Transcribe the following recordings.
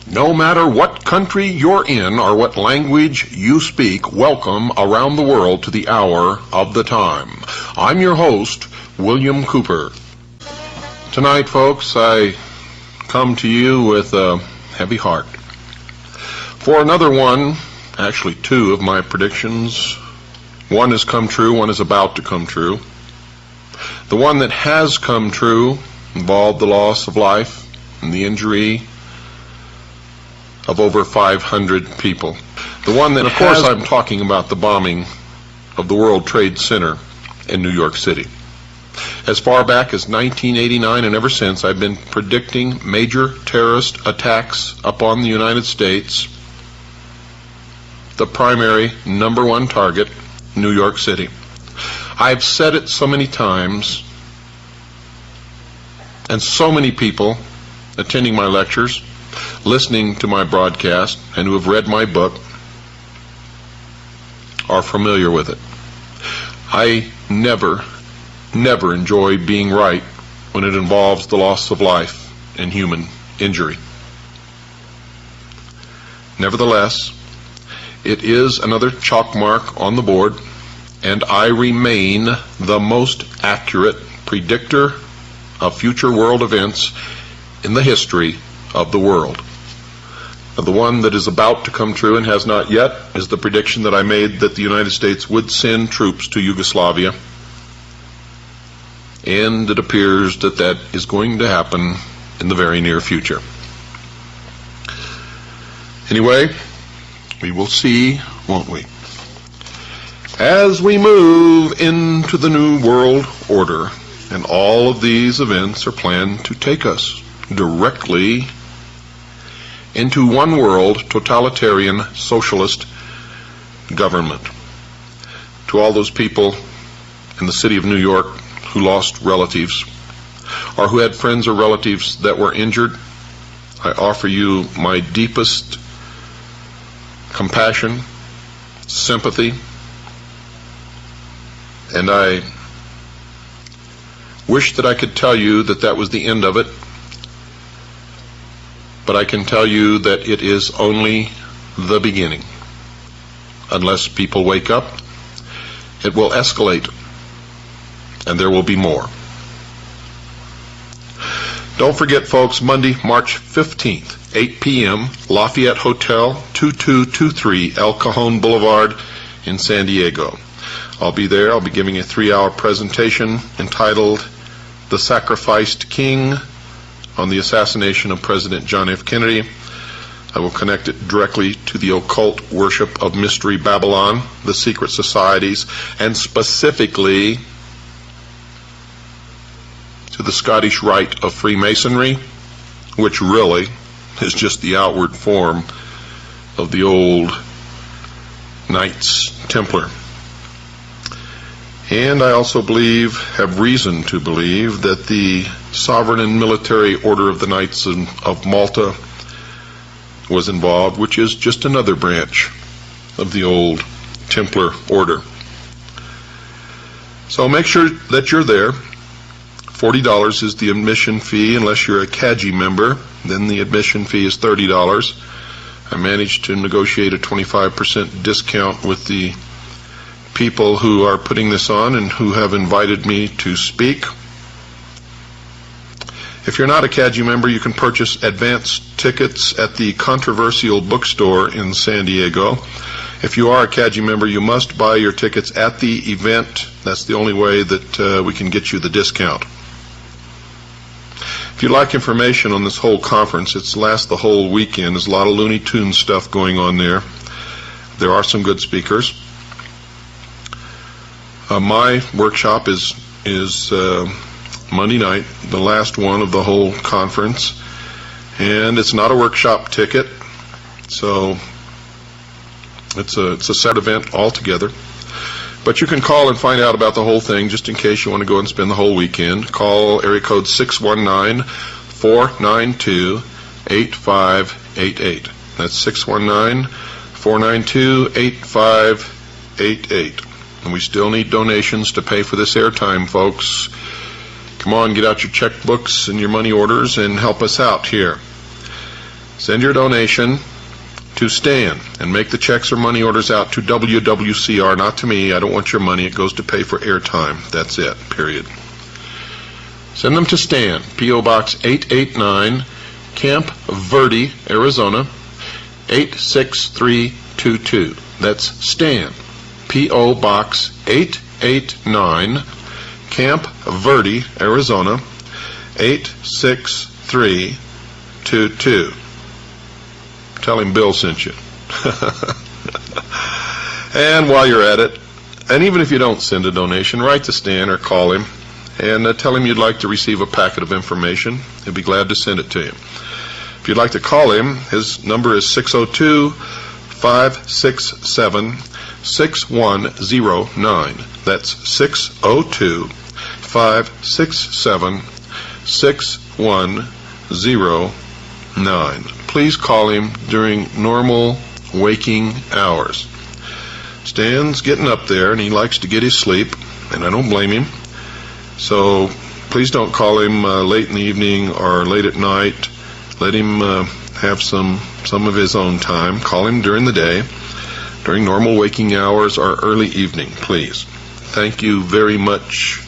No matter what country you're in or what language you speak, welcome around the world to the Hour of the Time. I'm your host, William Cooper. Tonight, folks, I come to you with a heavy heart. For another one, actually two of my predictions, one has come true, one is about to come true. The one that has come true involved the loss of life and the injury of over 500 people. The one that, of course, I'm talking about the bombing of the World Trade Center in New York City. As far back as 1989 and ever since, I've been predicting major terrorist attacks upon the United States. The primary number one target, New York City. I've said it so many times, and so many people attending my lectures, listening to my broadcast, and who have read my book are familiar with it. I never enjoy being right when it involves the loss of life and human injury. Nevertheless, it is another chalk mark on the board, and I remain the most accurate predictor of future world events in the history of the world. The one that is about to come true and has not yet is the prediction that I made that the United States would send troops to Yugoslavia. And it appears that that is going to happen in the very near future. Anyway, we will see, won't we? As we move into the New World Order, and all of these events are planned to take us directly into one world totalitarian socialist government. To all those people in the city of New York who lost relatives or who had friends or relatives that were injured, I offer you my deepest compassion, sympathy, and I wish that I could tell you that that was the end of it. But I can tell you that it is only the beginning. Unless people wake up, it will escalate, and there will be more. Don't forget, folks, Monday, March 15th, 8 p.m., Lafayette Hotel, 2223 El Cajon Boulevard in San Diego. I'll be there. I'll be giving a 3-hour presentation entitled The Sacrificed King, on the assassination of President John F. Kennedy. I will connect it directly to the occult worship of Mystery Babylon, the secret societies, and specifically to the Scottish Rite of Freemasonry, which really is just the outward form of the old Knights Templar. And I also have reason to believe, that the Sovereign and Military Order of the Knights of Malta was involved, which is just another branch of the old Templar order. So make sure that you're there. $40 is the admission fee. Unless you're a CAGI member, then the admission fee is $30. I managed to negotiate a 25% discount with the people who are putting this on and who have invited me to speak. If you're not a CAGI member, you can purchase advance tickets at the Controversial Bookstore in San Diego. If you are a CAGI member, you must buy your tickets at the event. That's the only way that we can get you the discount. If you'd like information on this whole conference, it's lasts the whole weekend. There's a lot of Looney Tunes stuff going on there. There are some good speakers. My workshop is Monday night, the last one of the whole conference, and it's not a workshop ticket, so it's a set event altogether. But you can call and find out about the whole thing, just in case you want to go and spend the whole weekend. Call area code 619-492-8588. That's 619-492-8588. And we still need donations to pay for this airtime, folks. Come on, get out your checkbooks and your money orders and help us out here. Send your donation to Stan and make the checks or money orders out to WWCR, not to me. I don't want your money. It goes to pay for airtime. That's it, period. Send them to Stan, P.O. Box 889, Camp Verde, Arizona, 86322. That's Stan, P.O. Box 889, Camp Verde, Arizona, 86322. Tell him Bill sent you. And while you're at it, and even if you don't send a donation, write to Stan or call him and tell him you'd like to receive a packet of information. He'll be glad to send it to you. If you'd like to call him, his number is 602-567-6109. That's 602-567-6109. Please call him during normal waking hours. Stan's getting up there and he likes to get his sleep, and I don't blame him. So please don't call him late in the evening or late at night. Let him have some of his own time. Call him during the day, during normal waking hours or early evening, please. Thank you very much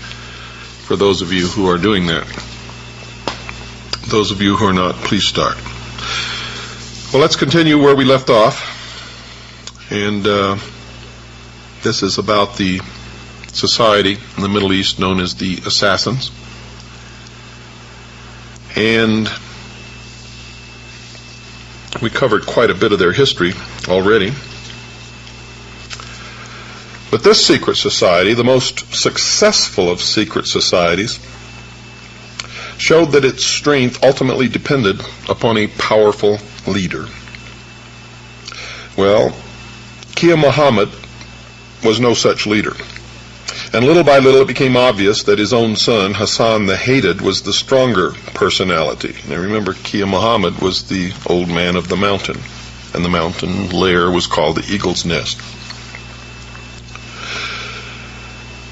for those of you who are doing that. Those of you who are not, please start. Well, let's continue where we left off. And this is about the society in the Middle East known as the Assassins. And we covered quite a bit of their history already. But this secret society, the most successful of secret societies, showed that its strength ultimately depended upon a powerful leader. Well, Kia Muhammad was no such leader. And little by little it became obvious that his own son, Hassan the Hated, was the stronger personality. Now remember, Kia Muhammad was the old man of the mountain, and the mountain lair was called the Eagle's Nest.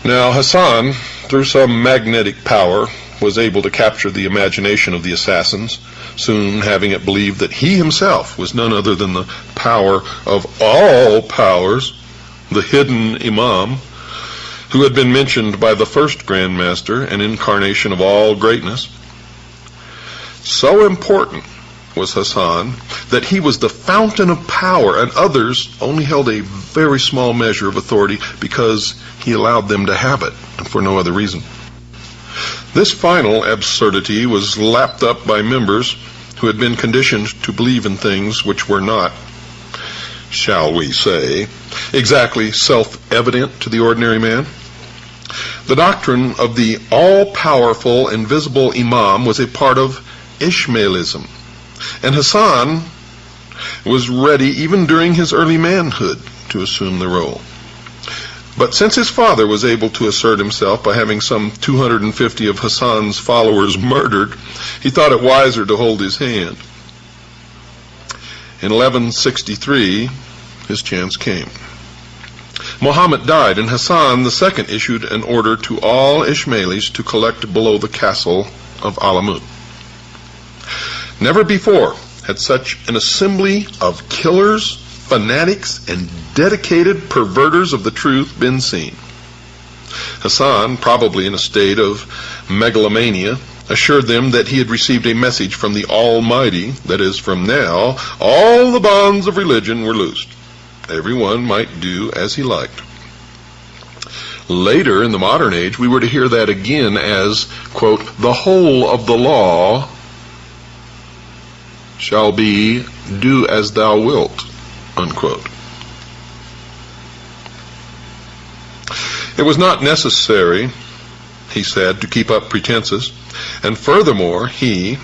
Now Hassan, through some magnetic power, was able to capture the imagination of the assassins, soon having it believed that he himself was none other than the power of all powers, the hidden Imam, who had been mentioned by the first Grand Master, an incarnation of all greatness. So important was Hassan that he was the fountain of power, and others only held a very small measure of authority because he allowed them to have it, and for no other reason. This final absurdity was lapped up by members who had been conditioned to believe in things which were not, shall we say, exactly self-evident to the ordinary man. The doctrine of the all-powerful, invisible Imam was a part of Ishmaelism, and Hassan was ready, even during his early manhood, to assume the role. But since his father was able to assert himself by having some 250 of Hassan's followers murdered, he thought it wiser to hold his hand. In 1163, his chance came. Muhammad died, and Hassan II issued an order to all Ishmaelis to collect below the castle of Alamut. Never before had such an assembly of killers, fanatics, and dedicated perverters of the truth been seen. Hassan, probably in a state of megalomania, assured them that he had received a message from the Almighty, that is, from now, all the bonds of religion were loosed. Everyone might do as he liked. Later, in the modern age, we were to hear that again as, quote, the whole of the law shall be do as thou wilt, unquote. It was not necessary, he said, to keep up pretenses, and furthermore, he,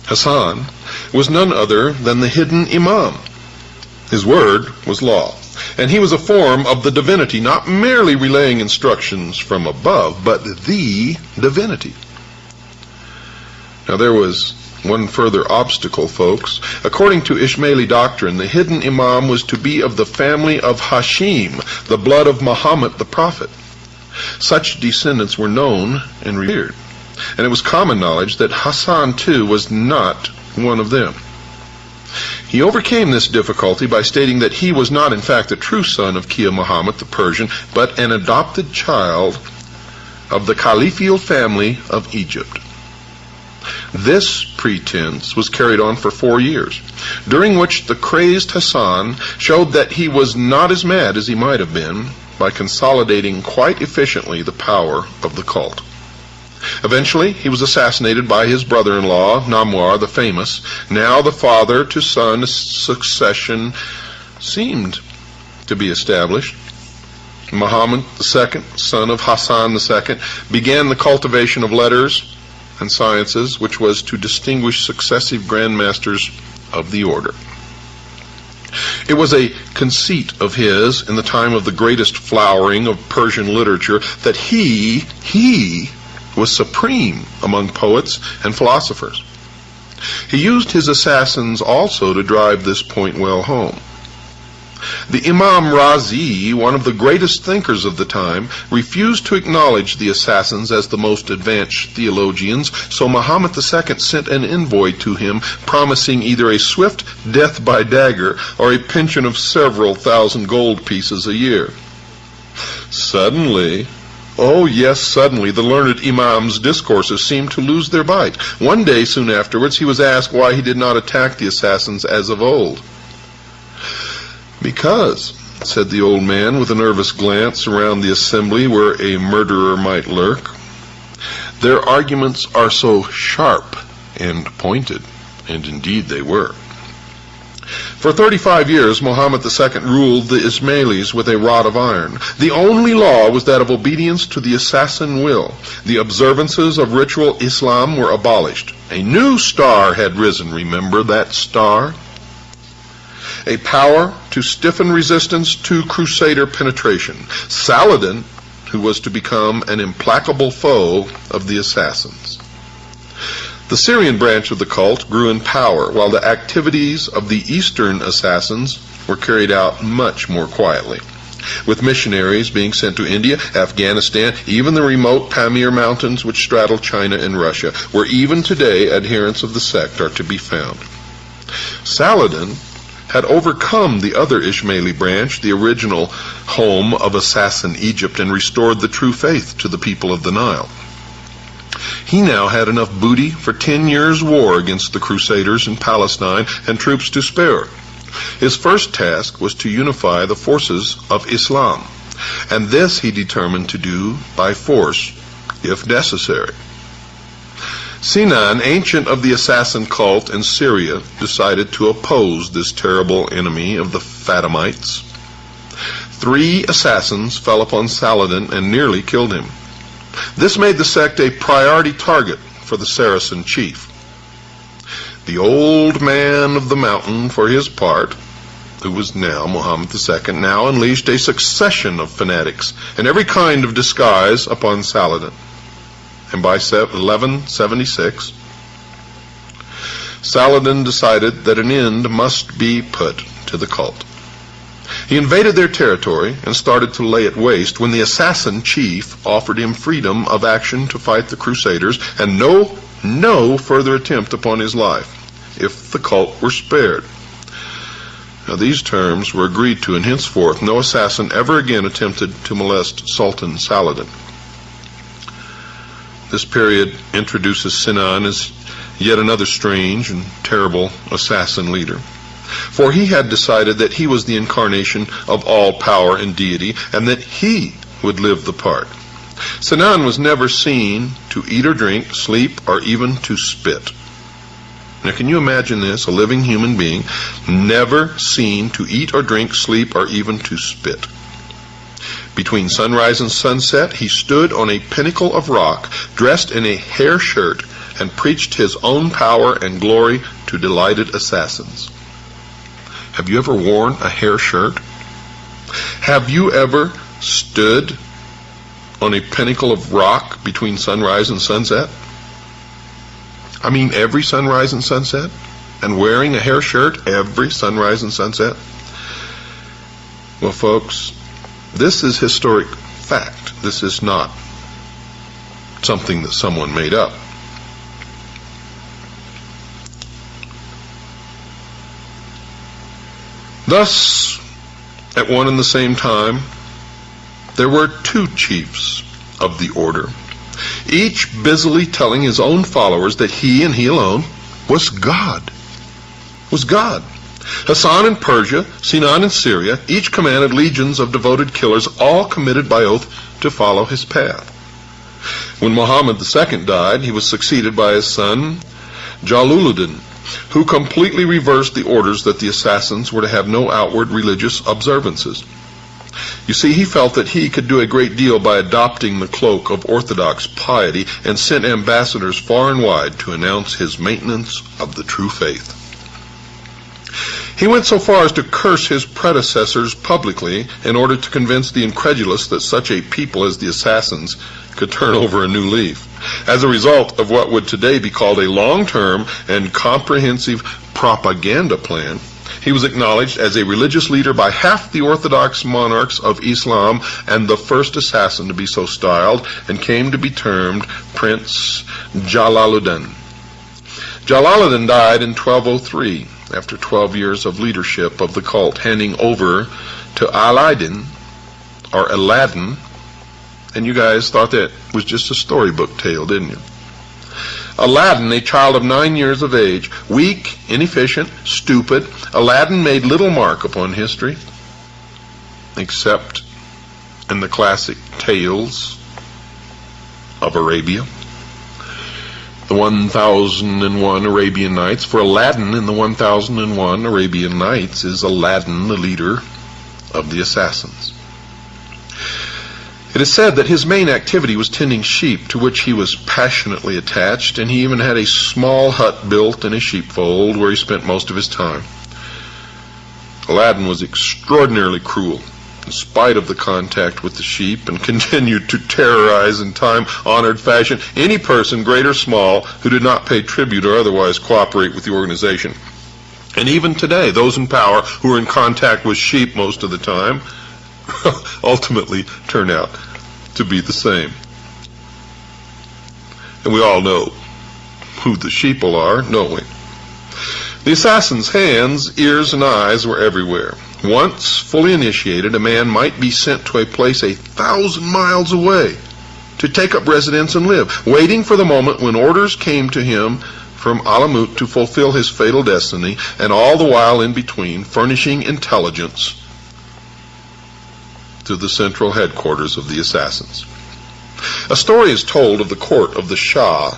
Hassan, was none other than the hidden Imam. His word was law, and he was a form of the divinity, not merely relaying instructions from above, but the divinity. Now there was one further obstacle, folks. According to Ishmaeli doctrine, the hidden Imam was to be of the family of Hashim, the blood of Muhammad the Prophet. Such descendants were known and revered, and it was common knowledge that Hassan too was not one of them. He overcame this difficulty by stating that he was not in fact a true son of Kia Muhammad the Persian, but an adopted child of the Caliphal family of Egypt. This pretense was carried on for 4 years, during which the crazed Hassan showed that he was not as mad as he might have been by consolidating quite efficiently the power of the cult. Eventually, he was assassinated by his brother-in-law, Namwar the Famous. Now the father-to-son succession seemed to be established. Muhammad II, son of Hassan II, began the cultivation of letters and sciences, which was to distinguish successive grandmasters of the order. It was a conceit of his in the time of the greatest flowering of Persian literature that he was supreme among poets and philosophers. He used his assassins also to drive this point well home. The Imam Razi, one of the greatest thinkers of the time, refused to acknowledge the assassins as the most advanced theologians, so Muhammad II sent an envoy to him promising either a swift death by dagger or a pension of several thousand gold pieces a year. Suddenly, oh yes, suddenly, the learned Imam's discourses seemed to lose their bite. One day soon afterwards, he was asked why he did not attack the assassins as of old. "Because," said the old man with a nervous glance around the assembly where a murderer might lurk, "their arguments are so sharp and pointed," and indeed they were. For 35 years, Muhammad II ruled the Ismailis with a rod of iron. The only law was that of obedience to the assassin will. The observances of ritual Islam were abolished. A new star had risen, remember that star? A power to stiffen resistance to crusader penetration. Saladin, who was to become an implacable foe of the assassins. The Syrian branch of the cult grew in power, while the activities of the Eastern assassins were carried out much more quietly, with missionaries being sent to India, Afghanistan, even the remote Pamir Mountains which straddle China and Russia, where even today adherents of the sect are to be found. Saladin had overcome the other Ismaili branch, the original home of assassin Egypt, and restored the true faith to the people of the Nile. He now had enough booty for 10 years' war against the Crusaders in Palestine and troops to spare. His first task was to unify the forces of Islam, and this he determined to do by force, if necessary. Sinan, ancient of the assassin cult in Syria, decided to oppose this terrible enemy of the Fatimites. 3 assassins fell upon Saladin and nearly killed him. This made the sect a priority target for the Saracen chief. The old man of the mountain, for his part, who was now Muhammad II, now unleashed a succession of fanatics in every kind of disguise upon Saladin. And by 1176, Saladin decided that an end must be put to the cult. He invaded their territory and started to lay it waste when the assassin chief offered him freedom of action to fight the Crusaders and no further attempt upon his life, if the cult were spared. Now, these terms were agreed to, and henceforth no assassin ever again attempted to molest Sultan Saladin. This period introduces Sinan as yet another strange and terrible assassin leader, for he had decided that he was the incarnation of all power and deity, and that he would live the part. Sinan was never seen to eat or drink, sleep, or even to spit. Now, can you imagine this? A living human being, never seen to eat or drink, sleep, or even to spit. Between sunrise and sunset, he stood on a pinnacle of rock, dressed in a hair shirt, and preached his own power and glory to delighted assassins. Have you ever worn a hair shirt? Have you ever stood on a pinnacle of rock between sunrise and sunset? I mean, every sunrise and sunset? And wearing a hair shirt every sunrise and sunset? Well, folks, this is historic fact. This is not something that someone made up. Thus, at one and the same time, there were two chiefs of the order, each busily telling his own followers that he and he alone was God. Hassan in Persia, Sinan in Syria, each commanded legions of devoted killers, all committed by oath to follow his path. When Muhammad II died, he was succeeded by his son, Jalaluddin, who completely reversed the orders that the assassins were to have no outward religious observances. You see, he felt that he could do a great deal by adopting the cloak of orthodox piety, and sent ambassadors far and wide to announce his maintenance of the true faith. He went so far as to curse his predecessors publicly in order to convince the incredulous that such a people as the assassins could turn over a new leaf. As a result of what would today be called a long-term and comprehensive propaganda plan, he was acknowledged as a religious leader by half the Orthodox monarchs of Islam, and the first assassin to be so styled, and came to be termed Prince Jalaluddin. Jalaluddin died in 1203, after 12 years of leadership of the cult, handing over to Aladdin, and you guys thought that was just a storybook tale, didn't you? Aladdin, a child of 9 years of age, weak, inefficient, stupid, Aladdin made little mark upon history, except in the classic tales of Arabia. The 1001 Arabian Nights. For Aladdin in the 1001 Arabian Nights is Aladdin, the leader of the assassins. It is said that his main activity was tending sheep, to which he was passionately attached, and he even had a small hut built in a sheepfold where he spent most of his time. Aladdin was extraordinarily cruel, in spite of the contact with the sheep, and continued to terrorize in time-honored fashion any person, great or small, who did not pay tribute or otherwise cooperate with the organization. And even today, those in power who are in contact with sheep most of the time ultimately turn out to be the same. And we all know who the sheeple are, don't we? The assassin's hands, ears, and eyes were everywhere. Once fully initiated, a man might be sent to a place 1,000 miles away to take up residence and live, waiting for the moment when orders came to him from Alamut to fulfill his fatal destiny, and all the while in between furnishing intelligence to the central headquarters of the assassins. A story is told of the court of the Shah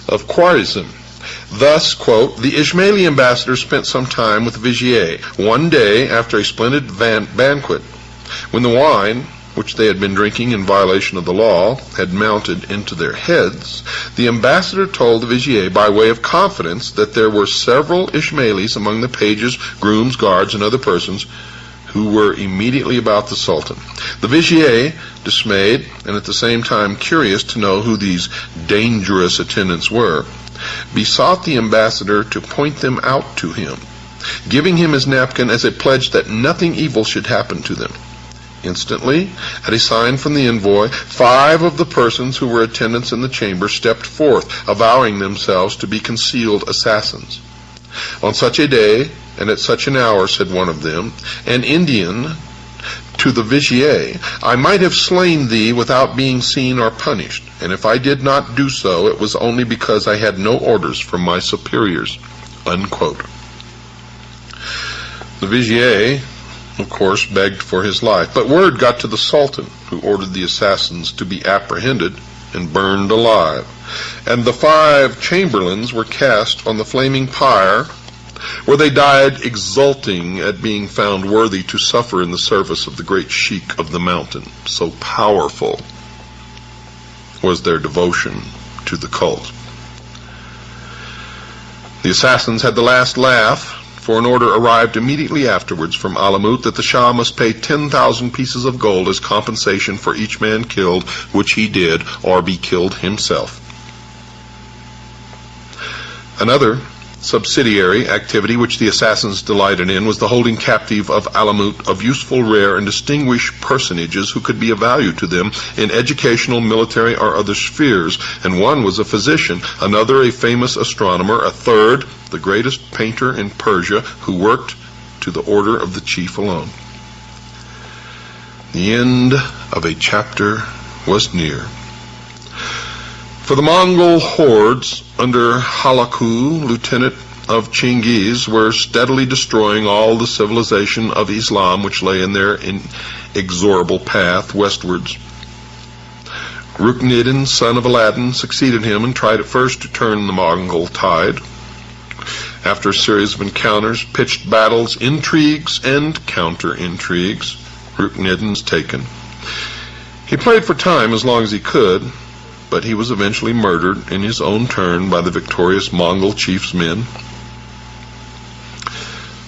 of Khwarizm. Thus, quote, the Ismaili ambassador spent some time with the vizier one day after a splendid banquet. When the wine, which they had been drinking in violation of the law, had mounted into their heads, the ambassador told the vizier by way of confidence that there were several Ismailis among the pages, grooms, guards, and other persons who were immediately about the Sultan. The vizier, dismayed and at the same time curious to know who these dangerous attendants were, besought the ambassador to point them out to him, giving him his napkin as a pledge that nothing evil should happen to them. Instantly, at a sign from the envoy, 5 of the persons who were attendants in the chamber stepped forth, avowing themselves to be concealed assassins. On such a day, and at such an hour, said one of them, an Indian, to the vizier, I might have slain thee without being seen or punished, and if I did not do so, it was only because I had no orders from my superiors. Unquote. The vizier, of course, begged for his life, but word got to the Sultan, who ordered the assassins to be apprehended and burned alive, and the 5 chamberlains were cast on the flaming pyre, where they died exulting at being found worthy to suffer in the service of the great sheik of the mountain. So powerful was their devotion to the cult. The assassins had the last laugh, for an order arrived immediately afterwards from Alamut that the Shah must pay 10,000 pieces of gold as compensation for each man killed, which he did, or be killed himself. Another subsidiary activity which the assassins delighted in was the holding captive of Alamut of useful, rare, and distinguished personages who could be of value to them in educational, military, or other spheres, and one was a physician, another a famous astronomer, a third the greatest painter in Persia, who worked to the order of the chief alone. The end of a chapter was near. For the Mongol hordes under Halaku, lieutenant of Chinggis, were steadily destroying all the civilization of Islam which lay in their inexorable path westwards. Ruknidin, son of Aladdin, succeeded him and tried at first to turn the Mongol tide. After a series of encounters, pitched battles, intrigues, and counter-intrigues, Ruknidin was taken. He played for time as long as he could, but he was eventually murdered in his own turn by the victorious Mongol chief's men.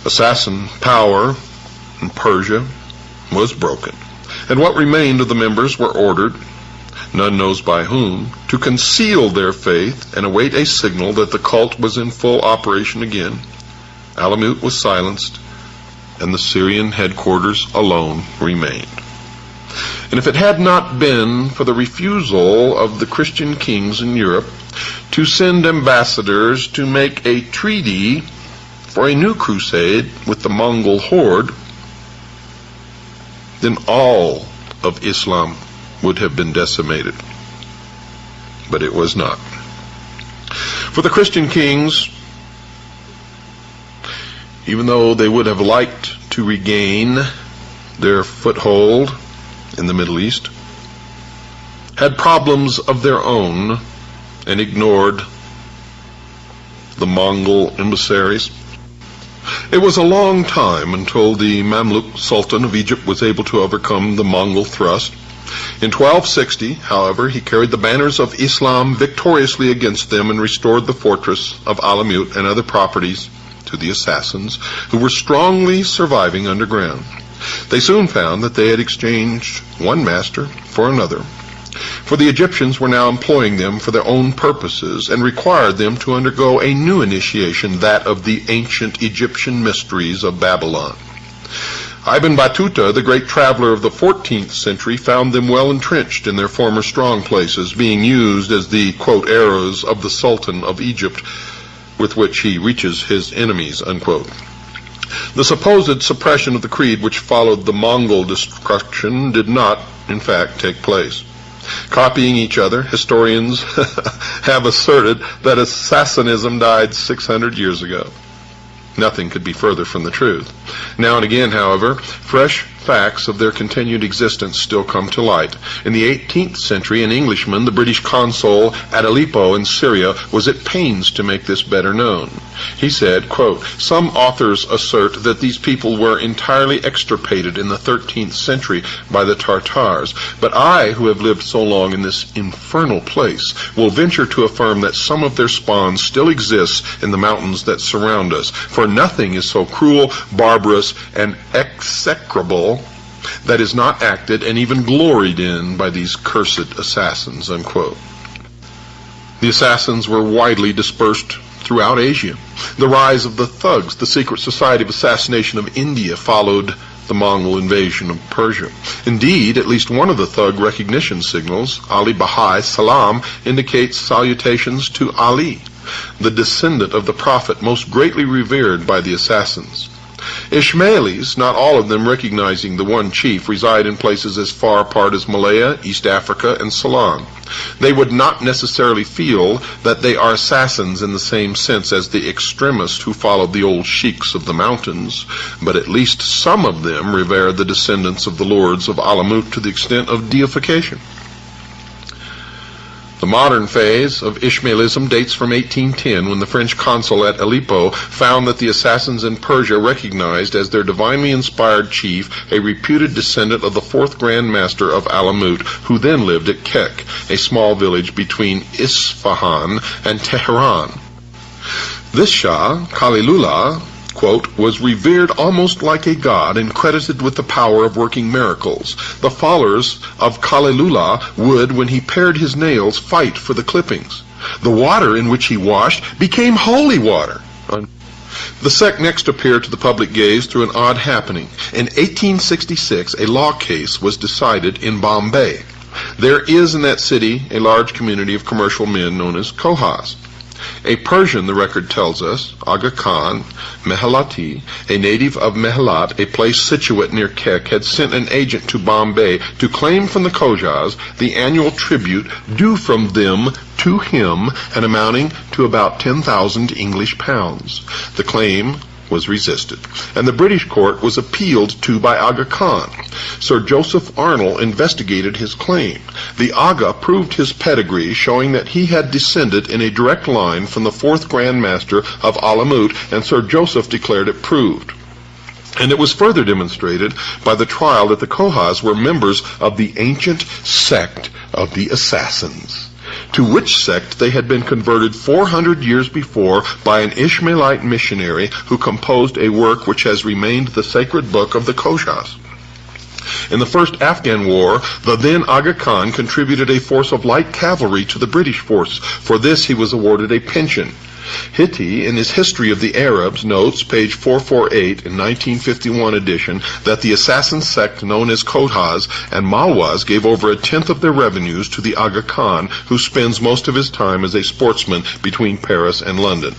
Assassin power in Persia was broken, and what remained of the members were ordered, none knows by whom, to conceal their faith and await a signal that the cult was in full operation again. Alamut was silenced, and the Syrian headquarters alone remained. And if it had not been for the refusal of the Christian kings in Europe to send ambassadors to make a treaty for a new crusade with the Mongol horde, then all of Islam would have been decimated. But it was not. For the Christian kings, even though they would have liked to regain their foothold in the Middle East, had problems of their own and ignored the Mongol emissaries. It was a long time until the Mamluk Sultan of Egypt was able to overcome the Mongol thrust. In 1260, however, he carried the banners of Islam victoriously against them and restored the fortress of Alamut and other properties to the assassins, who were strongly surviving underground. They soon found that they had exchanged one master for another, for the Egyptians were now employing them for their own purposes and required them to undergo a new initiation, that of the ancient Egyptian mysteries of Babylon. Ibn Battuta, the great traveler of the 14th century, found them well entrenched in their former strong places, being used as the, quote, arrows of the Sultan of Egypt, with which he reaches his enemies, unquote. The supposed suppression of the creed which followed the Mongol destruction did not, in fact, take place. Copying each other, historians have asserted that Assassinism died 600 years ago. Nothing could be further from the truth. Now and again, however, fresh facts of their continued existence still come to light. In the 18th century, an Englishman, the British consul at Aleppo in Syria, was at pains to make this better known. He said, quote, "Some authors assert that these people were entirely extirpated in the 13th century by the Tartars, but I, who have lived so long in this infernal place, will venture to affirm that some of their spawn still exists in the mountains that surround us, for nothing is so cruel, barbarous, and execrable that is not acted and even gloried in by these cursed assassins," unquote. The assassins were widely dispersed throughout Asia. The rise of the thugs, the secret society of assassination of India, followed the Mongol invasion of Persia. Indeed, at least one of the thug recognition signals, Ali Bahai Salam, indicates salutations to Ali, the descendant of the Prophet most greatly revered by the assassins. Ismailis, not all of them recognizing the one chief, reside in places as far apart as Malaya, East Africa, and Ceylon. They would not necessarily feel that they are assassins in the same sense as the extremists who followed the old sheiks of the mountains, but at least some of them revere the descendants of the lords of Alamut to the extent of deification. The modern phase of Ismailism dates from 1810, when the French consul at Aleppo found that the assassins in Persia recognized as their divinely inspired chief a reputed descendant of the fourth Grand Master of Alamut, who then lived at Kek, a small village between Isfahan and Tehran. This Shah, Khalilullah, quote, was revered almost like a god and credited with the power of working miracles. The followers of Khalilullah would, when he pared his nails, fight for the clippings. The water in which he washed became holy water. The sect next appeared to the public gaze through an odd happening. In 1866, a law case was decided in Bombay. There is in that city a large community of commercial men known as Kohas. A Persian, the record tells us, Aga Khan Mehalati, a native of Mehalat, a place situate near Kek, had sent an agent to Bombay to claim from the Khojas the annual tribute due from them to him and amounting to about 10,000 English pounds. The claim was resisted, and the British court was appealed to by Aga Khan. Sir Joseph Arnold investigated his claim. The Aga proved his pedigree, showing that he had descended in a direct line from the 4th Grand Master of Alamut, and Sir Joseph declared it proved. And it was further demonstrated by the trial that the Khojas were members of the ancient sect of the Assassins, to which sect they had been converted 400 years before by an Ishmaelite missionary who composed a work which has remained the sacred book of the Khojas. In the First Afghan War, the then Aga Khan contributed a force of light cavalry to the British force. For this he was awarded a pension. Hitti, in his History of the Arabs, notes, page 448 in 1951 edition, that the assassin sect known as Khojas and Malwas gave over a tenth of their revenues to the Aga Khan, who spends most of his time as a sportsman between Paris and London.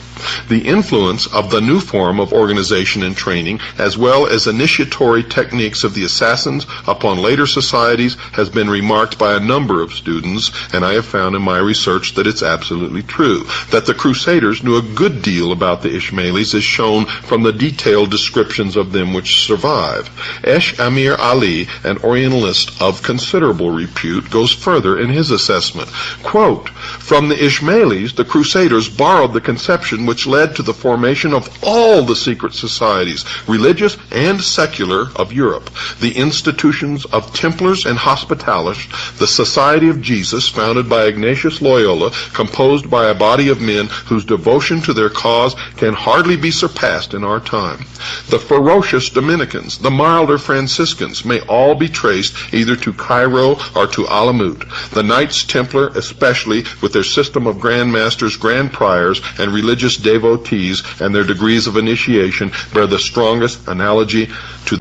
The influence of the new form of organization and training, as well as initiatory techniques of the assassins upon later societies, has been remarked by a number of students, and I have found in my research that it's absolutely true. That the Crusaders knew a good deal about the Ismailis is shown from the detailed descriptions of them which survive. Esh Amir Ali, an Orientalist of considerable repute, goes further in his assessment. Quote, "From the Ismailis, the Crusaders borrowed the conception which led to the formation of all the secret societies, religious and secular, of Europe. The institutions of Templars and Hospitallers, the Society of Jesus, founded by Ignatius Loyola, composed by a body of men whose devotion to their cause can hardly be surpassed in our time. The ferocious Dominicans, the milder Franciscans, may all be traced either to Cairo or to Alamut. The Knights Templar, especially, with their system of Grand Masters, Grand Priors, and religious devotees, and their degrees of initiation, bear the strongest analogy to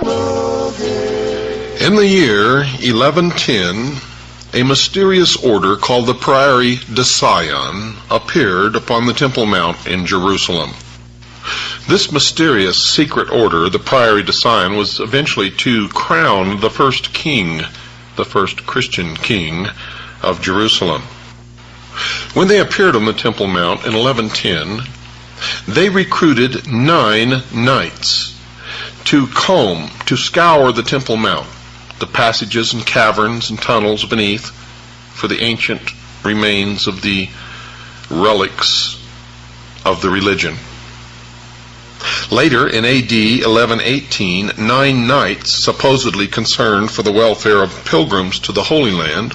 In the year 1110, a mysterious order called the Priory de Sion appeared upon the Temple Mount in Jerusalem. This mysterious secret order, the Priory de Sion, was eventually to crown the first king, the first Christian king of Jerusalem. When they appeared on the Temple Mount in 1110, they recruited 9 knights to scour the Temple Mount, the passages and caverns and tunnels beneath, for the ancient remains of the relics of the religion. Later, in AD 1118, 9 knights, supposedly concerned for the welfare of pilgrims to the Holy Land,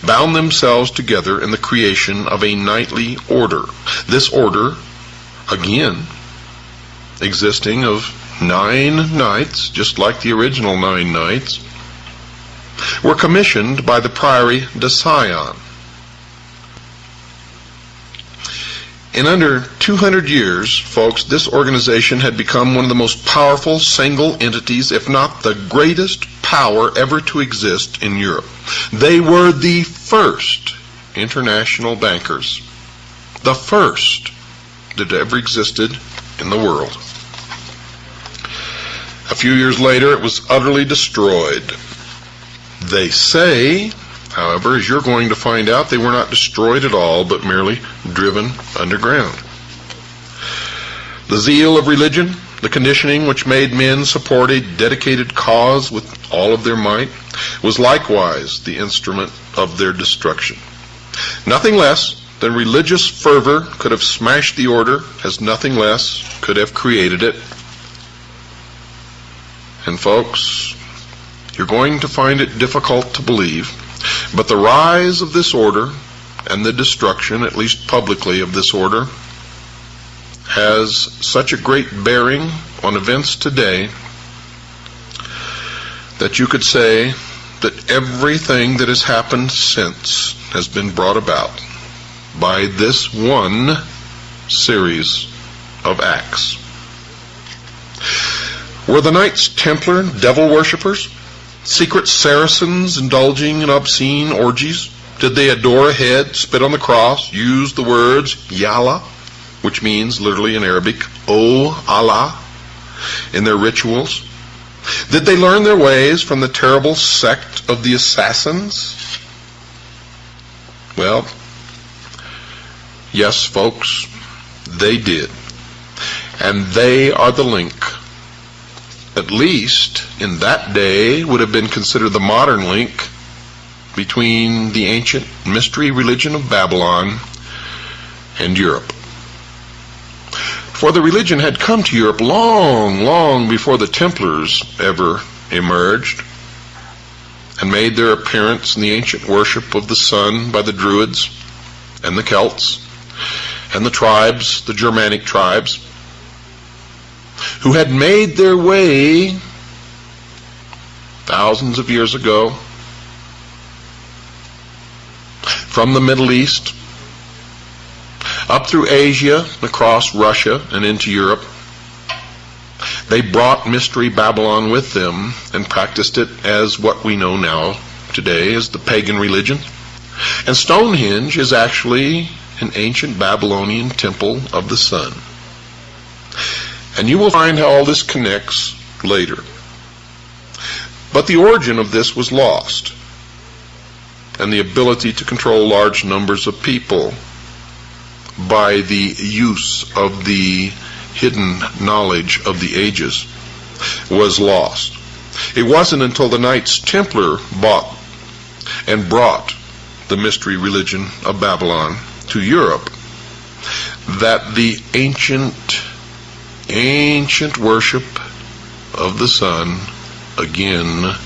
bound themselves together in the creation of a knightly order. This order, again, existing of 9 knights, just like the original 9 knights, were commissioned by the Priory de Sion. In under 200 years, folks, this organization had become one of the most powerful single entities, if not the greatest power ever to exist in Europe. They were the first international bankers, the first that ever existed in the world. A few years later, it was utterly destroyed. They say, however, as you're going to find out, they were not destroyed at all, but merely driven underground. The zeal of religion, the conditioning which made men support a dedicated cause with all of their might, was likewise the instrument of their destruction. Nothing less than religious fervor could have smashed the order, as nothing less could have created it. And folks, you're going to find it difficult to believe, but the rise of this order and the destruction, at least publicly, of this order has such a great bearing on events today that you could say that everything that has happened since has been brought about by this one series of acts. Were the Knights Templar devil worshippers? Secret Saracens indulging in obscene orgies? Did they adore a head, spit on the cross, use the words Yallah, which means literally in Arabic, O Allah, in their rituals? Did they learn their ways from the terrible sect of the assassins? Well, yes, folks, they did. And they are the link, at least in that day, would have been considered the modern link between the ancient mystery religion of Babylon and Europe. For the religion had come to Europe long, long before the Templars ever emerged and made their appearance in the ancient worship of the sun by the Druids and the Celts and the tribes, the Germanic tribes, who had made their way thousands of years ago from the Middle East up through Asia, across Russia, and into Europe. They brought Mystery Babylon with them and practiced it as what we know now today as the pagan religion. And Stonehenge is actually an ancient Babylonian temple of the sun. And you will find how all this connects later. But the origin of this was lost, and the ability to control large numbers of people by the use of the hidden knowledge of the ages was lost. It wasn't until the Knights Templar bought and brought the mystery religion of Babylon to Europe that the ancient worship of the sun again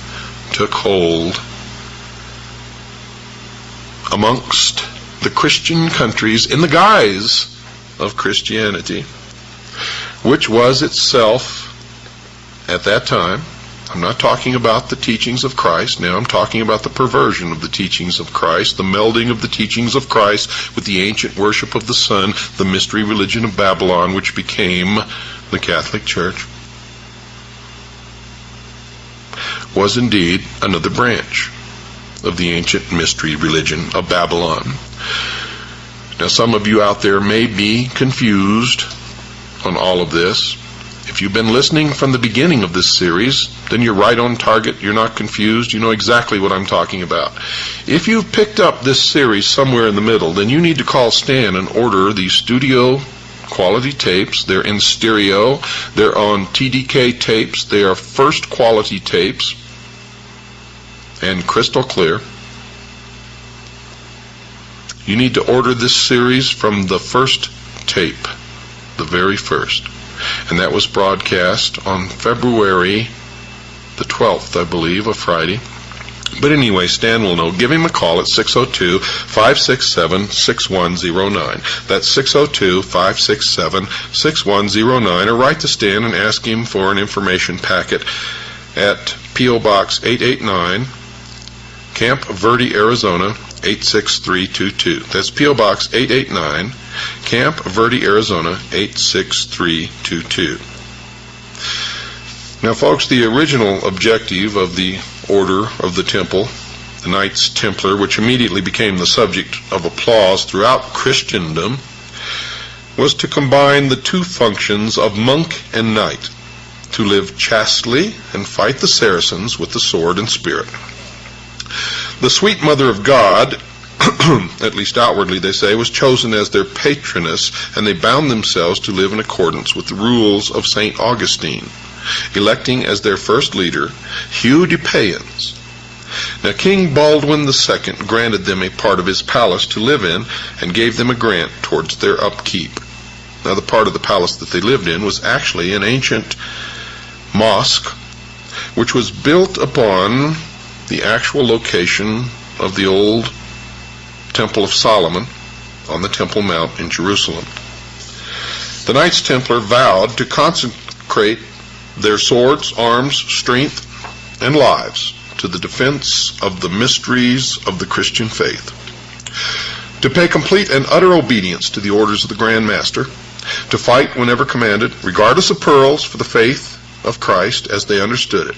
took hold amongst the Christian countries in the guise of Christianity, which was itself, at that time, I'm not talking about the teachings of Christ now, I'm talking about the perversion of the teachings of Christ, the melding of the teachings of Christ with the ancient worship of the sun, the mystery religion of Babylon, which became the Catholic Church, was indeed another branch of the ancient mystery religion of Babylon. Now, some of you out there may be confused on all of this. If you've been listening from the beginning of this series, then you're right on target. You're not confused. You know exactly what I'm talking about. If you've picked up this series somewhere in the middle, then you need to call Stan and order the studio quality tapes. They're in stereo. They're on TDK tapes. They are first quality tapes and crystal clear. You need to order this series from the first tape, the very first. And that was broadcast on February the 12th, I believe, a Friday. But anyway, Stan will know. Give him a call at 602-567-6109. That's 602-567-6109. Or write to Stan and ask him for an information packet at P.O. Box 889, Camp Verde, Arizona, 86322. That's P.O. Box 889, Camp Verde, Arizona, 86322. Now, folks, the original objective of the Order of the Temple, the Knights Templar, which immediately became the subject of applause throughout Christendom, was to combine the two functions of monk and knight, to live chastely and fight the Saracens with the sword and spirit. The sweet Mother of God, at least outwardly they say, was chosen as their patroness, and they bound themselves to live in accordance with the rules of St. Augustine, electing as their first leader Hugh de Payens. Now, King Baldwin II granted them a part of his palace to live in and gave them a grant towards their upkeep. Now, the part of the palace that they lived in was actually an ancient mosque, which was built upon the actual location of the old Temple of Solomon on the Temple Mount in Jerusalem. The Knights Templar vowed to consecrate their swords, arms, strength, and lives to the defense of the mysteries of the Christian faith, to pay complete and utter obedience to the orders of the Grand Master, to fight whenever commanded, regardless of perils, for the faith of Christ as they understood it.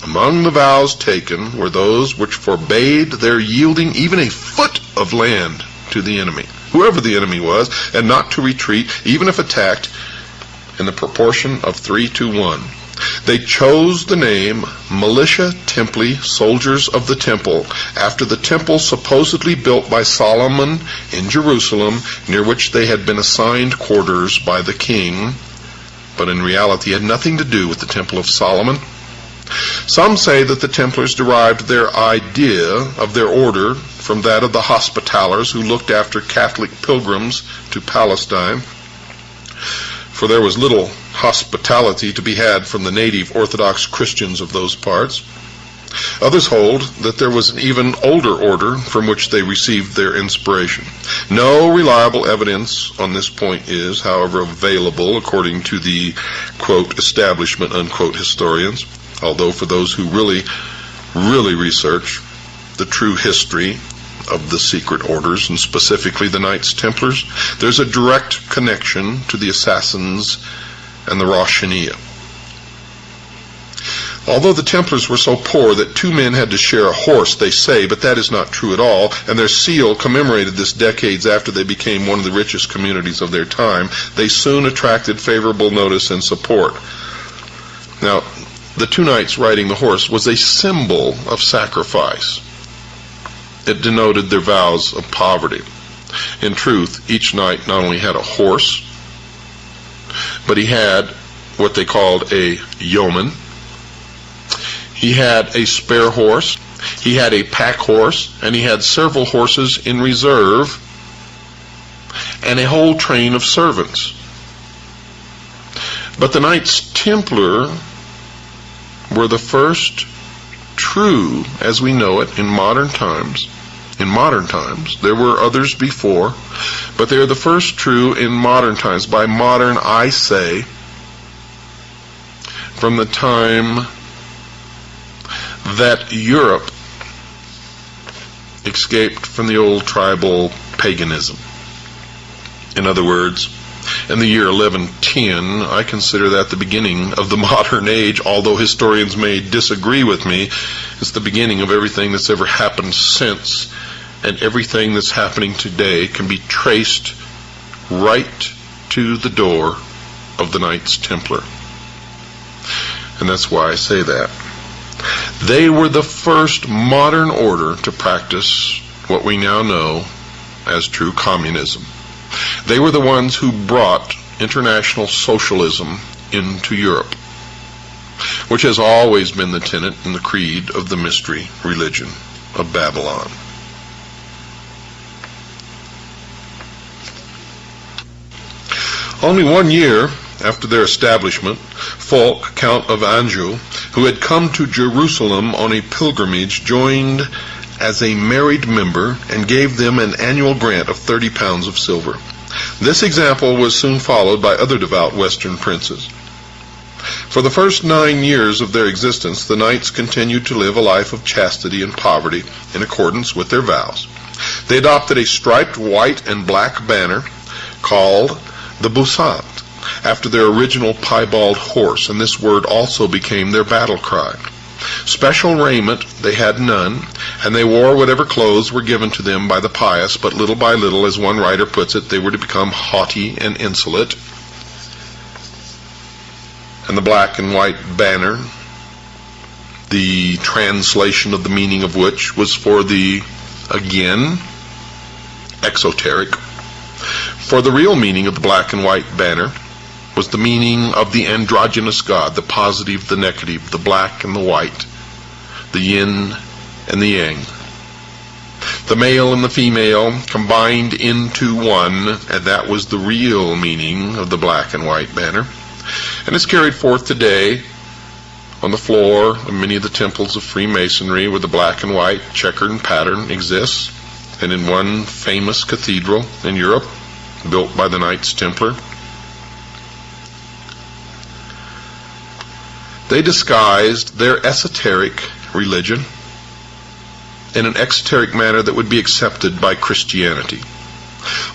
Among the vows taken were those which forbade their yielding even a foot of land to the enemy, whoever the enemy was, and not to retreat, even if attacked, in the proportion of 3-to-1. They chose the name Militia Templi, soldiers of the temple, after the temple supposedly built by Solomon in Jerusalem, near which they had been assigned quarters by the king, but in reality had nothing to do with the Temple of Solomon. Some say that the Templars derived their idea of their order from that of the Hospitallers, who looked after Catholic pilgrims to Palestine, for there was little hospitality to be had from the native Orthodox Christians of those parts. Others hold that there was an even older order from which they received their inspiration. No reliable evidence on this point is, however, available according to the, quote, establishment, unquote, historians, although for those who really research the true history of the secret orders, and specifically the Knights Templars, there's a direct connection to the assassins and the Rosh Hashanah. Although the Templars were so poor that 2 men had to share a horse, they say, but that is not true at all, and their seal commemorated this decades after they became one of the richest communities of their time, they soon attracted favorable notice and support. Now, the 2 knights riding the horse was a symbol of sacrifice. It denoted their vows of poverty. In truth, each knight not only had a horse, but he had what they called a yeoman. He had a spare horse, he had a pack horse, and he had several horses in reserve, and a whole train of servants. But the Knights Templar were the first true, as we know it, in modern times. In modern times, there were others before, but they are the first true in modern times. By modern, I say, from the time that Europe escaped from the old tribal paganism. In other words, in the year 1110, I consider that the beginning of the modern age, although historians may disagree with me. It's the beginning of everything that's ever happened since, and everything that's happening today can be traced right to the door of the Knights Templar. And that's why I say that. They were the first modern order to practice what we now know as true communism. They were the ones who brought international socialism into Europe, which has always been the tenet and the creed of the mystery religion of Babylon. Only 1 year after their establishment, Fulk, Count of Anjou, who had come to Jerusalem on a pilgrimage, joined as a married member and gave them an annual grant of 30 pounds of silver. This example was soon followed by other devout Western princes. For the first 9 years of their existence, the knights continued to live a life of chastity and poverty in accordance with their vows. They adopted a striped white and black banner called the Busant, after their original piebald horse, and this word also became their battle cry. Special raiment they had none, and they wore whatever clothes were given to them by the pious, but little by little, as one writer puts it, they were to become haughty and insolent. And the black and white banner, the translation of the meaning of which was for the, again, exoteric. For the real meaning of the black and white banner was the meaning of the androgynous God, the positive, the negative, the black and the white, the yin and the yang, the male and the female combined into one, and that was the real meaning of the black and white banner. And it's carried forth today on the floor of many of the temples of Freemasonry, where the black and white checkered pattern exists, and in one famous cathedral in Europe, built by the Knights Templar. They disguised their esoteric religion in an exoteric manner that would be accepted by Christianity.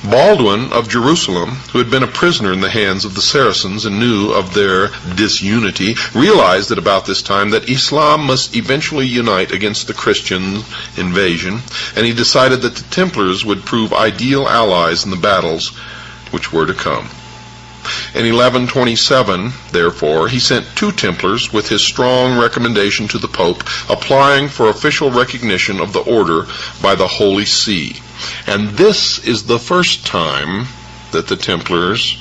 Baldwin of Jerusalem, who had been a prisoner in the hands of the Saracens and knew of their disunity, realized at about this time that Islam must eventually unite against the Christian invasion, and he decided that the Templars would prove ideal allies in the battles which were to come. In 1127, therefore, he sent 2 Templars with his strong recommendation to the Pope, applying for official recognition of the order by the Holy See. And this is the first time that the Templars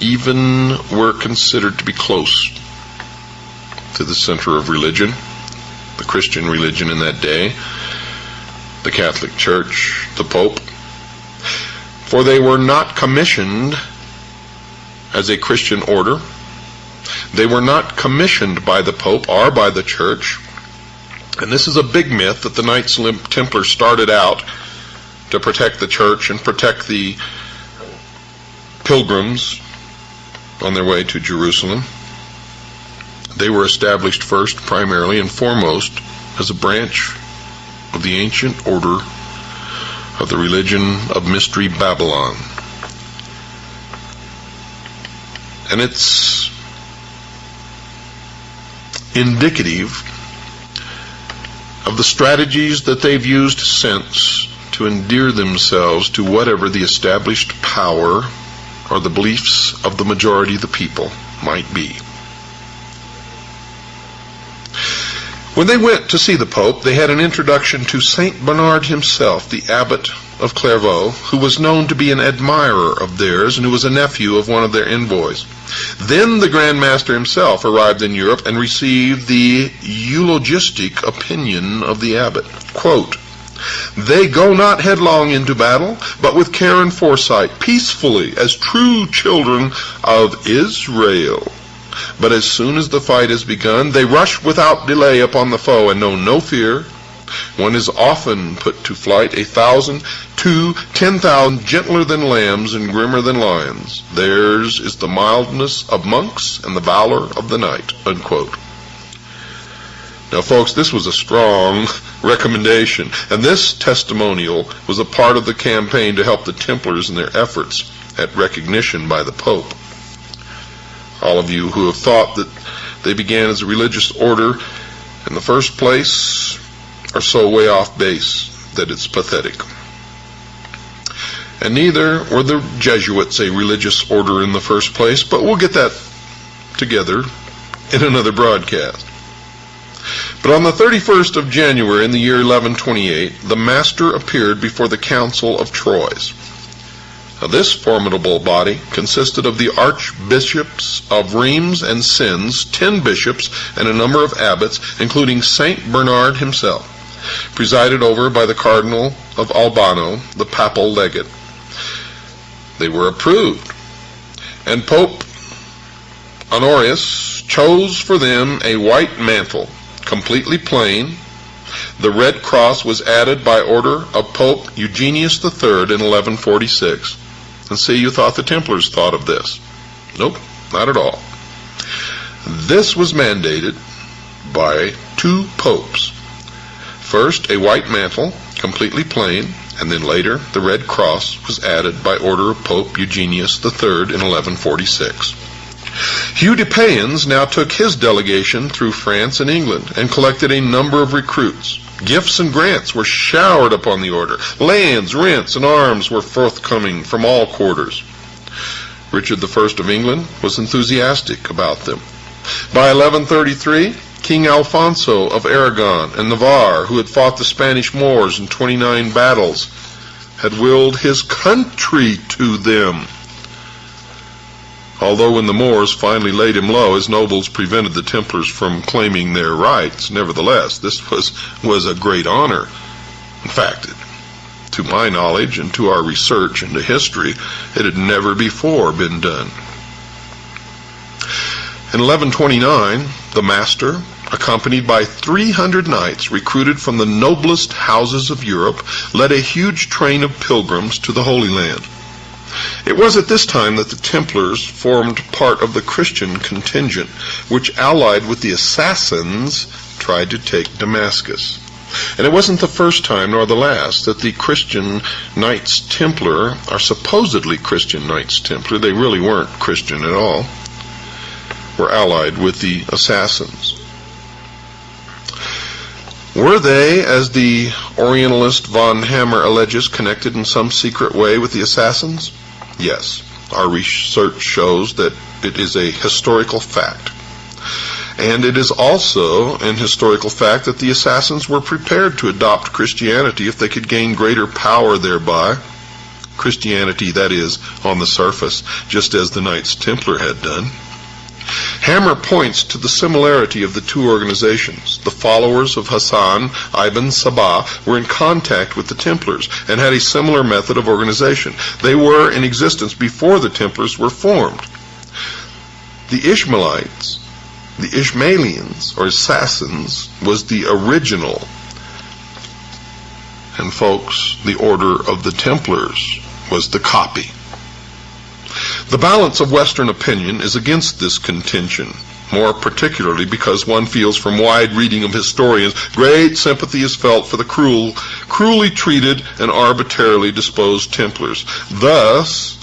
even were considered to be close to the center of religion, the Christian religion in that day, the Catholic Church, the Pope. For they were not commissioned as a Christian order. They were not commissioned by the Pope or by the Church. And this is a big myth that the Knights Templar started out to protect the Church and protect the pilgrims on their way to Jerusalem. They were established first, primarily and foremost, as a branch of the ancient order of the religion of Mystery Babylon. And it's indicative of the strategies that they've used since to endear themselves to whatever the established power or the beliefs of the majority of the people might be. When they went to see the Pope, they had an introduction to Saint Bernard himself, the abbot of Clairvaux, who was known to be an admirer of theirs and who was a nephew of one of their envoys. Then the Grand Master himself arrived in Europe and received the eulogistic opinion of the abbot. Quote, "They go not headlong into battle, but with care and foresight, peacefully, as true children of Israel. But as soon as the fight is begun, they rush without delay upon the foe and know no fear. One is often put to flight 1,000, 2, 10,000, gentler than lambs and grimmer than lions. Theirs is the mildness of monks and the valor of the knight." Unquote. Now, folks, this was a strong recommendation, and this testimonial was a part of the campaign to help the Templars in their efforts at recognition by the Pope. All of you who have thought that they began as a religious order in the first place are so way off base that it's pathetic. And neither were the Jesuits a religious order in the first place, but we'll get that together in another broadcast. But on the 31st of January in the year 1128, the Master appeared before the Council of Troyes. Now, this formidable body consisted of the archbishops of Rheims and Sens, 10 bishops, and a number of abbots, including Saint Bernard himself, presided over by the Cardinal of Albano, the papal legate. They were approved, and Pope Honorius chose for them a white mantle, completely plain. The red cross was added by order of Pope Eugenius III in 1146. And see, you thought the Templars thought of this. Nope, not at all. This was mandated by 2 popes. First, a white mantle, completely plain, and then later the red cross was added by order of Pope Eugenius III in 1146. Hugh de Payens now took his delegation through France and England and collected a number of recruits. Gifts and grants were showered upon the order. Lands, rents, and arms were forthcoming from all quarters. Richard I of England was enthusiastic about them. By 1133, King Alfonso of Aragon and Navarre, who had fought the Spanish Moors in 29 battles, had willed his country to them. Although when the Moors finally laid him low, his nobles prevented the Templars from claiming their rights. Nevertheless, this was a great honor. In fact, to my knowledge and to our research into history, it had never before been done. In 1129, the Master, accompanied by 300 knights recruited from the noblest houses of Europe, led a huge train of pilgrims to the Holy Land. It was at this time that the Templars formed part of the Christian contingent, which, allied with the assassins, tried to take Damascus. And it wasn't the first time nor the last that the Christian Knights Templar, or supposedly Christian Knights Templar, they really weren't Christian at all, were allied with the assassins. Were they, as the Orientalist von Hammer alleges, connected in some secret way with the assassins? Yes. Our research shows that it is a historical fact. And it is also an historical fact that the assassins were prepared to adopt Christianity if they could gain greater power thereby. Christianity, that is, on the surface, just as the Knights Templar had done. Hammer points to the similarity of the two organizations. The followers of Hassan ibn Sabah were in contact with the Templars and had a similar method of organization. They were in existence before the Templars were formed. The Ishmaelites, the Ishmaelians, or assassins, was the original. And folks, the Order of the Templars was the copy. The balance of Western opinion is against this contention, more particularly because one feels from wide reading of historians great sympathy is felt for the cruelly treated and arbitrarily disposed Templars. Thus,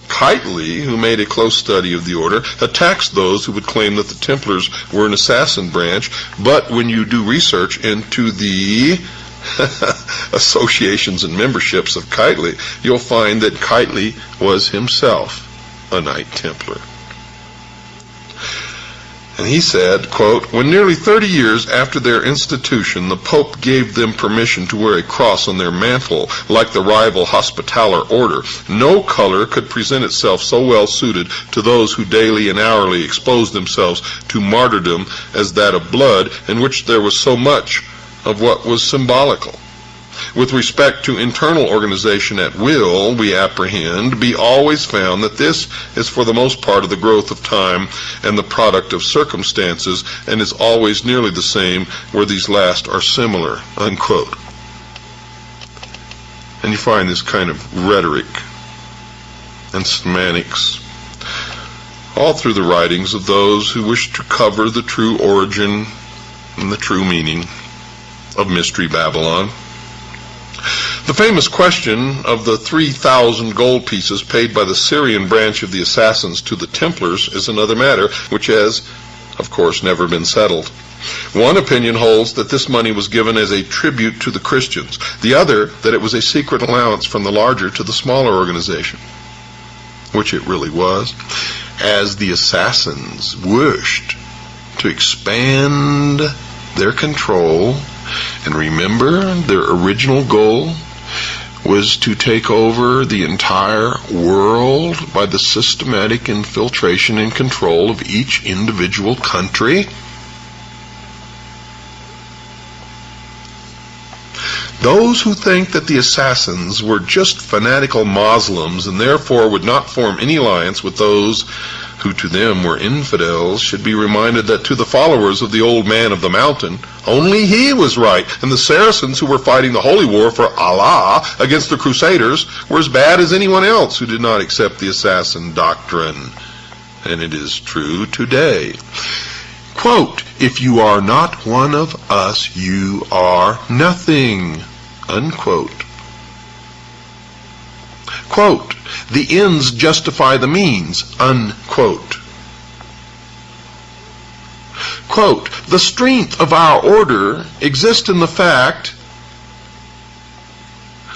Kitely, who made a close study of the order, attacks those who would claim that the Templars were an assassin branch, but when you do research into the associations and memberships of Kitely, you'll find that Kitely was himself a Knight Templar. And he said, quote, "When nearly 30 years after their institution, the Pope gave them permission to wear a cross on their mantle, like the rival Hospitaller order, no color could present itself so well suited to those who daily and hourly exposed themselves to martyrdom as that of blood, in which there was so much of what was symbolical. With respect to internal organization at will, we apprehend, be always found that this is for the most part of the growth of time and the product of circumstances, and is always nearly the same where these last are similar," unquote. And you find this kind of rhetoric and semantics all through the writings of those who wish to cover the true origin and the true meaning of Mystery Babylon. The famous question of the 3,000 gold pieces paid by the Syrian branch of the assassins to the Templars is another matter, which has, of course, never been settled. One opinion holds that this money was given as a tribute to the Christians. The other, that it was a secret allowance from the larger to the smaller organization, which it really was, as the assassins wished to expand their control. And remember, their original goal was to take over the entire world by the systematic infiltration and control of each individual country. Those who think that the assassins were just fanatical Muslims and therefore would not form any alliance with those who to them were infidels should be reminded that to the followers of the old man of the mountain, only he was right, and the Saracens who were fighting the holy war for Allah against the Crusaders were as bad as anyone else who did not accept the assassin doctrine. And it is true today. Quote, "If you are not one of us, you are nothing," unquote. Quote, "The ends justify the means," unquote. Quote, "The strength of our order exists in the fact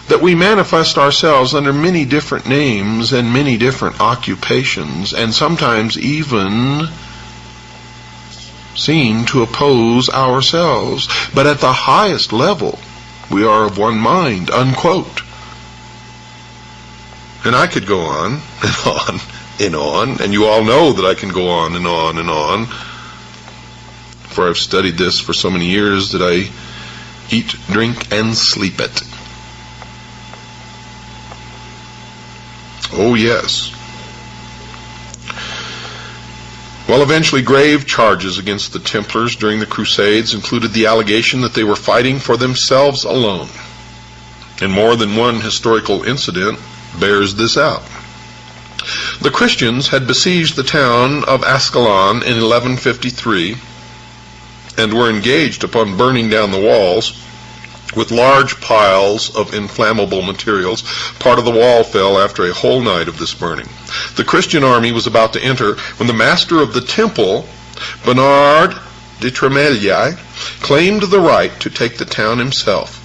that we manifest ourselves under many different names and many different occupations, and sometimes even seem to oppose ourselves, but at the highest level we are of one mind," unquote. And I could go on and on and on, and you all know that I can go on and on and on, for I've studied this for so many years that I eat, drink, and sleep it. Oh yes. Well, eventually grave charges against the Templars during the Crusades included the allegation that they were fighting for themselves alone. And more than one historical incident bears this out. The Christians had besieged the town of Ascalon in 1153 and were engaged upon burning down the walls with large piles of inflammable materials. Part of the wall fell after a whole night of this burning. The Christian army was about to enter when the master of the temple, Bernard de Tremelier, claimed the right to take the town himself.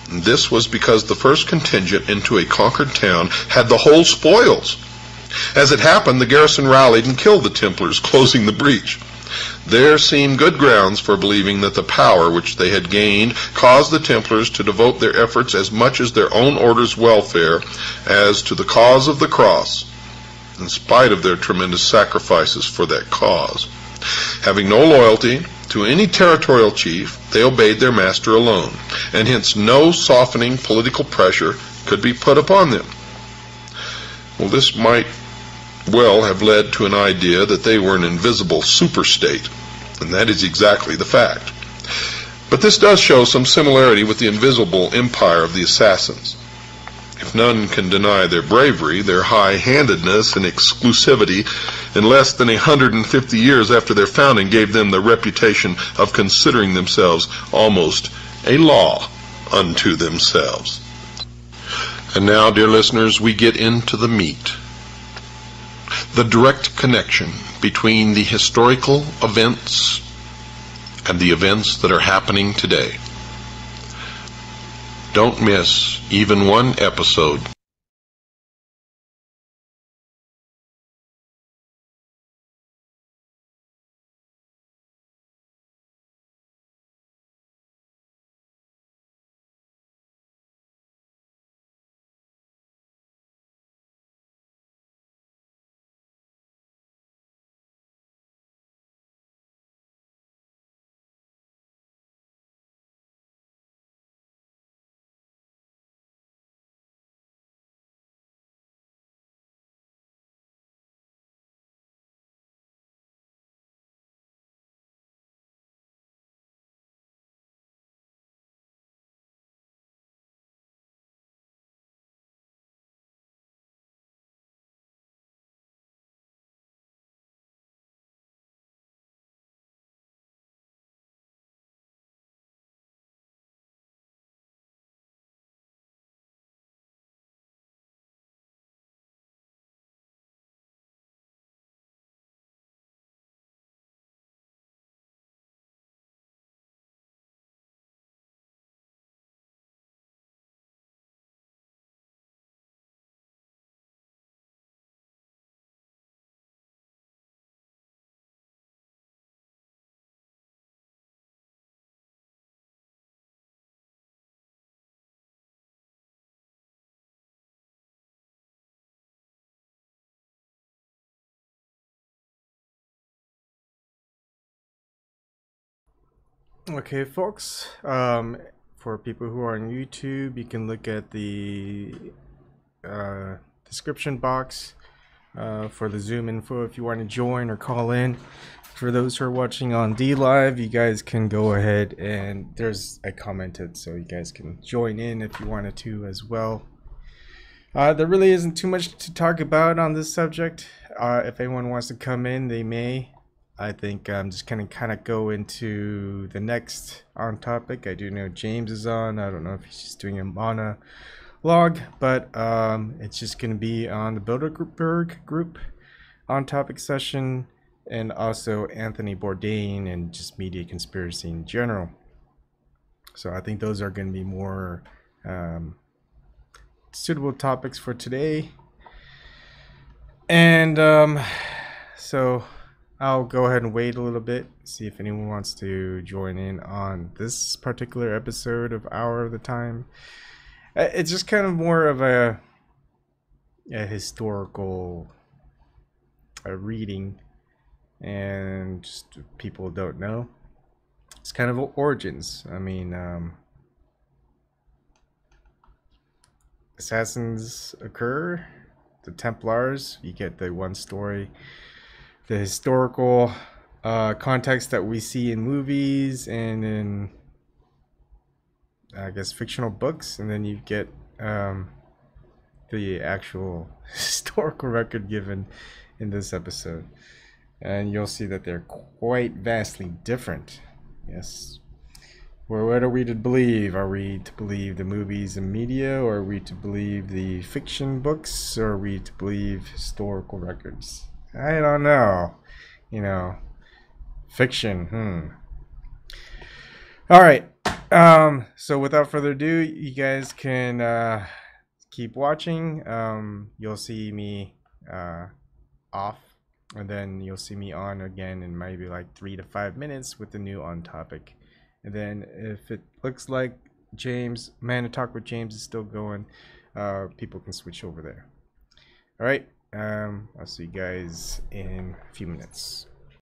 This was because the first contingent into a conquered town had the whole spoils. As it happened, the garrison rallied and killed the Templars, closing the breach. There seemed good grounds for believing that the power which they had gained caused the Templars to devote their efforts as much as their own order's welfare as to the cause of the cross, in spite of their tremendous sacrifices for that cause. Having no loyalty to any territorial chief, they obeyed their master alone, and hence no softening political pressure could be put upon them. Well, this might well have led to an idea that they were an invisible superstate, and that is exactly the fact. But this does show some similarity with the invisible empire of the assassins. If none can deny their bravery, their high-handedness and exclusivity in less than 150 years after their founding gave them the reputation of considering themselves almost a law unto themselves. And now, dear listeners, we get into the meat. The direct connection between the historical events and the events that are happening today. Don't miss even one episode. Okay, folks, for people who are on YouTube, you can look at the description box for the Zoom info if you want to join or call in. For those who are watching on DLive, you guys can go ahead and I commented, so you guys can join in if you wanted to as well. There really isn't too much to talk about on this subject. If anyone wants to come in, they may. I think I'm just gonna kind of go into the next on topic. I do know James is on. I don't know if he's just doing a monologue, but it's just gonna be on the Bilderberg group on topic session, and also Anthony Bourdain and just media conspiracy in general. So I think those are going to be more suitable topics for today. And so I'll go ahead and wait a little bit, see if anyone wants to join in on this particular episode of Hour of the Time. It's just kind of more of a historical reading, and just people don't know. It's kind of origins. I mean, assassins occur, the Templars, you get the one story, the historical context that we see in movies and in, I guess, fictional books, and then you get the actual historical record given in this episode, and you'll see that they're quite vastly different. Yes, Well, what are we to believe? Are we to believe the movies and media, or are we to believe the fiction books, or are we to believe historical records? I don't know. You know, fiction. All right. So without further ado, you guys can keep watching. You'll see me off, and then you'll see me on again in maybe like 3 to 5 minutes with the new on topic. And then if it looks like Man to Talk with James is still going, people can switch over there. All right. I'll see you guys in a few minutes.